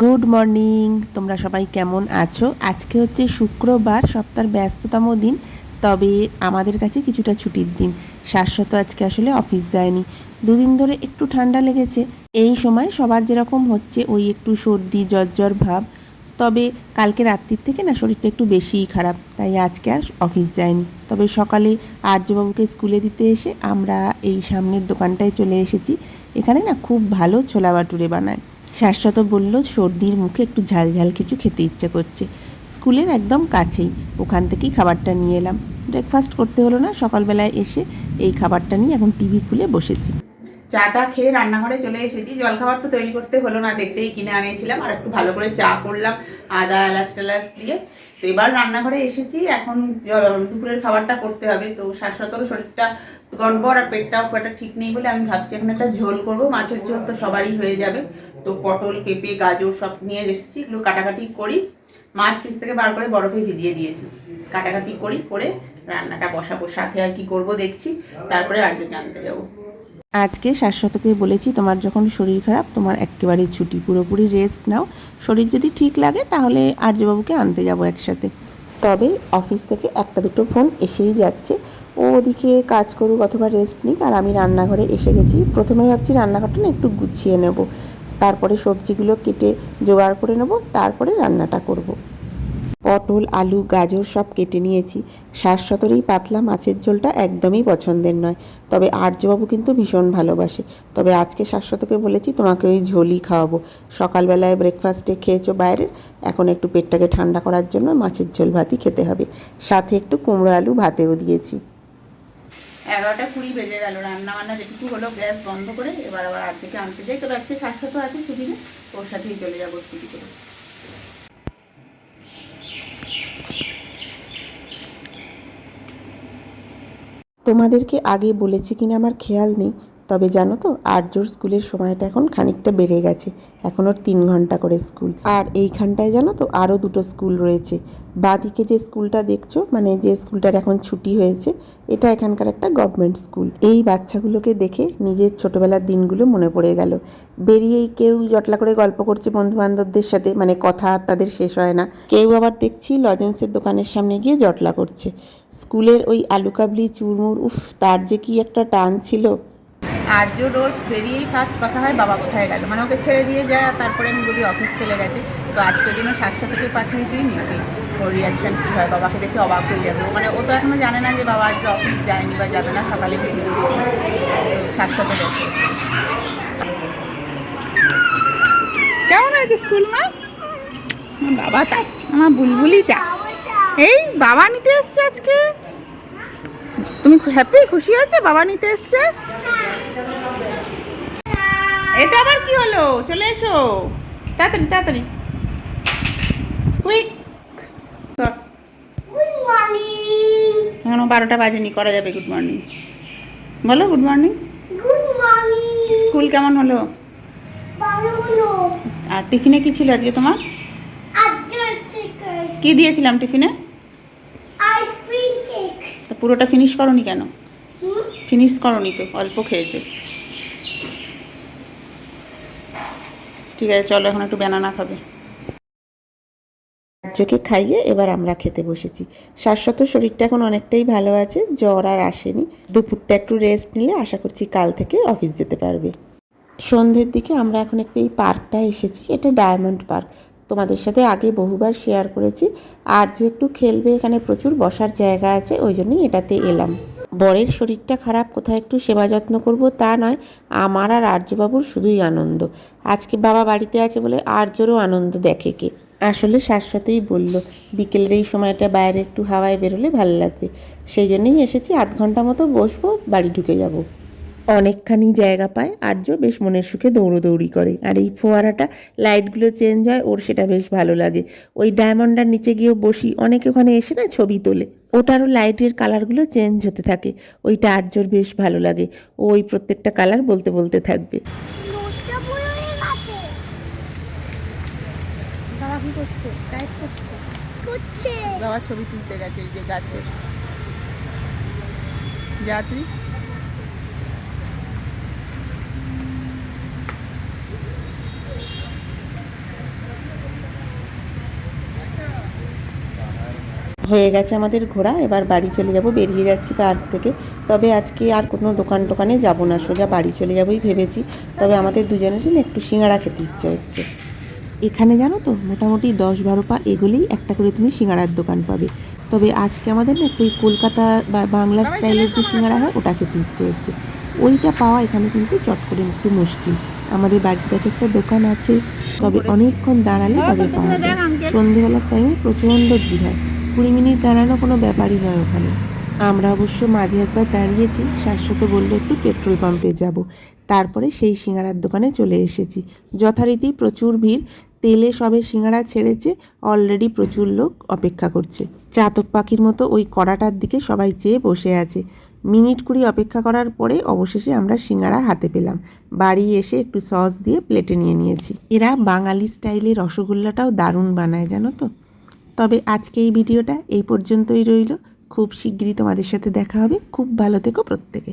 Good morning. তোমরা সবাই কেমন আছো? আজকে হচ্ছে শুক্রবার, সপ্তাহের ব্যস্ততম দিন। তবে আমাদের কাছে কিছুটা ছুটির দিন। শাশ্বত আজকে আসলে অফিস যায়নি। দুদিন ধরে একটু ঠান্ডা লেগেছে। এই সময় সবার যেরকম হচ্ছে ওই একটু সর্দি জ্বর ভাব। তবে কালকে রাত্রির থেকে না শরীরটা একটু বেশিই খারাপ, তাই আজকে আর অফিস যায়নি। তবে সকালে আর্যবাবুকে স্কুলে দিতে এসে আমরা এই সামনের দোকানটায় চলে এসেছি। এখানে না খুব ভালো ছোলা বাটুরে বানায়। শাশ্বত বলল সর্দির মুখে একটু ঝাল ঝাল কিছু খেতে ইচ্ছে করছে। স্কুলের একদম কাছেই, ওখান থেকেই খাবারটা নিয়ে এলাম। ব্রেকফাস্ট করতে হলো না, সকালবেলায় এসে এই খাবারটা নিয়ে এখন টিভি খুলে বসেছি। চাটা খেয়ে রান্নাঘরে চলে এসেছি। জলখাবার তো তৈরি করতে হলো না, দেখতেই কিনে আনিয়েছিলাম। আর একটু ভালো করে চা করলাম আদা এলাচ টেলাচ দিয়ে। তো এবার রান্নাঘরে এসেছি, এখন দুপুরের খাবারটা করতে হবে। তো শাশ্বতর শরীরটা গড়বড় আর পেটটাও খুব একটা ঠিক নেই বলে আমি ভাবছি এখন একটা ঝোল করবো। মাছের ঝোল তো সবারই হয়ে যাবে। তো পটল পেঁপে গাজর সব নিয়ে এসেছি, এগুলো কাটাকাটি করি। মাছ ফ্রিজ থেকে বার করে বরফে ভিজিয়ে দিয়েছি, কাটাকাটি করে রান্নাটা বসাবো। সাথে আর কি করব দেখছি, তারপরে আর্যকে আনতে যাবো। আজকে শাশ্বতকে বলেছি তোমার যখন শরীর খারাপ তোমার একেবারেই ছুটি, পুরোপুরি রেস্ট নাও। শরীর যদি ঠিক লাগে তাহলে আর্যবাবুকে আনতে যাব একসাথে। তবে অফিস থেকে একটা দুটো ফোন এসেই যাচ্ছে। ও ওদিকে কাজ করুক অথবা রেস্ট নিক, আর আমি রান্নাঘরে এসে গেছি। প্রথমে ভাবছি রান্নাঘরটা না একটু গুছিয়ে নেব, তারপরে সবজিগুলো কেটে জোগাড় করে নেব, তারপরে রান্নাটা করব। পটল আলু গাজর সব কেটে নিয়েছি। শাশ্বতর এই পাতলা মাছের ঝোলটা একদমই পছন্দের নয়, তবে আর্যবাবু কিন্তু ভীষণ ভালোবাসে। তবে আজকে শাশ্বতকে বলেছি তোমাকে ওই ঝোলই খাওয়াবো। সকালবেলায় ব্রেকফাস্টে খেয়েছো বাইরের, এখন একটু পেটটাকে ঠান্ডা করার জন্য মাছের ঝোল ভাতই খেতে হবে। সাথে একটু কুমড়ো আলু ভাতেও দিয়েছি। 11টা 20 বেজে গেল। রান্না বান্না যেটুকু হলো গ্যাস বন্ধ করে এবার আবার আর্যকে আনতে যাই। তবে আজকে শাশ্বত আছে ছুটি নেই, ওর সাথেই চলে যাবো ছুটি করে। তোমাদেরকে আগে বলেছি কিনা আমার খেয়াল নেই, তবে জানো তো আর্যর স্কুলের সময়টা এখন খানিকটা বেড়ে গেছে। এখন ওর 3 ঘন্টা করে স্কুল। আর এইখানটায় জানো তো আরও দুটো স্কুল রয়েছে। বাঁদিকে যে স্কুলটা দেখছো, মানে যে স্কুলটার এখন ছুটি হয়েছে, এটা এখানকার একটা গভর্নমেন্ট স্কুল। এই বাচ্চাগুলোকে দেখে নিজের ছোটোবেলার দিনগুলো মনে পড়ে গেল। বেরিয়েই কেউ জটলা করে গল্প করছে বন্ধু বান্ধবদের সাথে, মানে কথা আর তাদের শেষ হয় না। কেউ আবার দেখছি লজেন্সের দোকানের সামনে গিয়ে জটলা করছে। স্কুলের ওই আলু কাবলি চুরমুর, উফ, তার যে কি একটা টান ছিল। আর্য রোজ বেরিয়েই ফার্স্ট কথা হয় বাবা কোথায় গেল, মানে ওকে ছেড়ে দিয়ে যায়, আর তারপরে আমি বলি অফিস চলে গেছে। তো আজকের জন্য শাশ্বতকে পাঠিয়ে দিই, নিতে ওর রিয়াকশান কী হয়। বাবাকে দেখে অবাক হয়ে যাবে, মানে ও তো এখনও জানে না যে বাবা আজকে অফিস যায়নি বা যাবে না, সকালে কিছু তো শাশ্বত দেখে। কেমন হয়েছে স্কুল মা? বাবাটা আমার বুলবুলিটা এই বাবা নিতে এসছে আজকে। তুমি হ্যাপি, খুশি হয়েছে বাবা নিতে এসছে? এটা আবার কি হলো? চলে এসো তাড়াতাড়ি তাড়াতাড়ি, কুইক। Good morning. এখনো 12টা বাজেনি, করা যাবে গুড মর্নিং। বলো good morning. Good morning. School কেমন হলো? ভালো হলো। আর টিফিনে কি ছিল আজকে তোমার? কি দিয়েছিলাম টিফিনে? Ice cream cake. তা পুরোটা ফিনিশ করনি কেন? ফিনিশ করনি তো, অল্প খেয়েছে। ঠিক আছে চলো, এখন একটু ব্যানানা খাবে। রাজ্যকে খাইয়ে এবার আমরা খেতে বসেছি। শাশ্বত শরীরটা এখন অনেকটাই ভালো আছে, জ্বর আর আসেনি। দুপুরটা একটু রেস্ট নিলে আশা করছি কাল থেকে অফিস যেতে পারবে। সন্ধ্যের দিকে আমরা এখন একটু এই পার্কটা এসেছি, এটা ডায়মন্ড পার্ক। তোমাদের সাথে আগে বহুবার শেয়ার করেছি। আর্য একটু খেলবে, এখানে প্রচুর বসার জায়গা আছে, ওই জন্যই এটাতে এলাম। বরের শরীরটা খারাপ, কোথায় একটু সেবা যত্ন করব তা নয়, আমার আর আর্যবাবুর শুধুই আনন্দ। আজকে বাবা বাড়িতে আছে বলে আর্যরও আনন্দ দেখে কে। আসলে শাশ্বতই বলল বিকেলের এই সময়টা বাইরে একটু হাওয়ায় বেরোলে ভালো লাগবে। সেই জন্যই এসেছি, আধ ঘন্টা মতো বসবো, বাড়ি ঢুকে যাব। অনেকখানি জায়গা পায়, আর্য বেশ মনের সুখে দৌড়োদৌড়ি করে। আর এই ফোয়ারাটা লাইটগুলো চেঞ্জ হয়, ওর সেটা বেশ ভালো লাগে। ওই ডায়মন্ডার নিচে গিয়েও বসি, অনেকে ওখানে এসে না ছবি তোলে। ওটারও লাইটের কালারগুলো চেঞ্জ হতে থাকে, ওইটা আর্যর বেশ ভালো লাগে। ও ওই প্রত্যেকটা কালার বলতে বলতে থাকবে। বাবা কি করছে? টাইপ করছে। বাবা ছবি তুলতে গেছে এই যে গাছে। যা তুই। হয়ে গেছে আমাদের ঘোরা, এবার বাড়ি চলে যাব। বেরিয়ে যাচ্ছি পার্ক থেকে। তবে আজকে আর কোনো দোকানে যাব না, সোজা বাড়ি চলে যাবোই ভেবেছি। তবে আমাদের দুজনেরই না একটু সিঙ্গাড়া খেতে ইচ্ছে হচ্ছে। এখানে জানো তো মোটামুটি 10-12 পা এগোলেই একটা করে তুমি সিঙ্গাড়ার দোকান পাবে। তবে আজকে আমাদের না একটু ওই কলকাতা বা বাংলার স্টাইলের যে সিঙ্গাড়া হয় ওটা খেতে ইচ্ছে হচ্ছে। ওইটা পাওয়া এখানে কিন্তু চট করে একটু মুশকিল। আমাদের বাড়ির কাছে একটা দোকান আছে, তবে অনেকক্ষণ দাঁড়ালে তবে পাওয়া যায়। সন্ধেবেলার টাইমে প্রচণ্ড ভিড় হয়, 20 মিনিট দাঁড়ানো কোনো ব্যাপারই নয় ওখানে। আমরা অবশ্য মাঝে একবার দাঁড়িয়েছি, শাশ্বত বললো একটু পেট্রোল পাম্পে যাব। তারপরে সেই সিঙ্গাড়ার দোকানে চলে এসেছি। যথারীতি প্রচুর ভিড়, তেলে সবে সিঙ্গাড়া ছেড়েছে, অলরেডি প্রচুর লোক অপেক্ষা করছে। চাতক পাখির মতো ওই কড়াটার দিকে সবাই চেয়ে বসে আছে। মিনিট 20 অপেক্ষা করার পরে অবশেষে আমরা সিঙ্গাড়া হাতে পেলাম। বাড়ি এসে একটু সস দিয়ে প্লেটে নিয়েছি। এরা বাঙালি স্টাইলে রসগোল্লাটাও দারুণ বানায় জানো তো। তবে আজকে এই ভিডিওটা এই পর্যন্তই রইল। খুব শিগগিরই তোমাদের সাথে দেখা হবে। খুব ভালো থেকো প্রত্যেকে।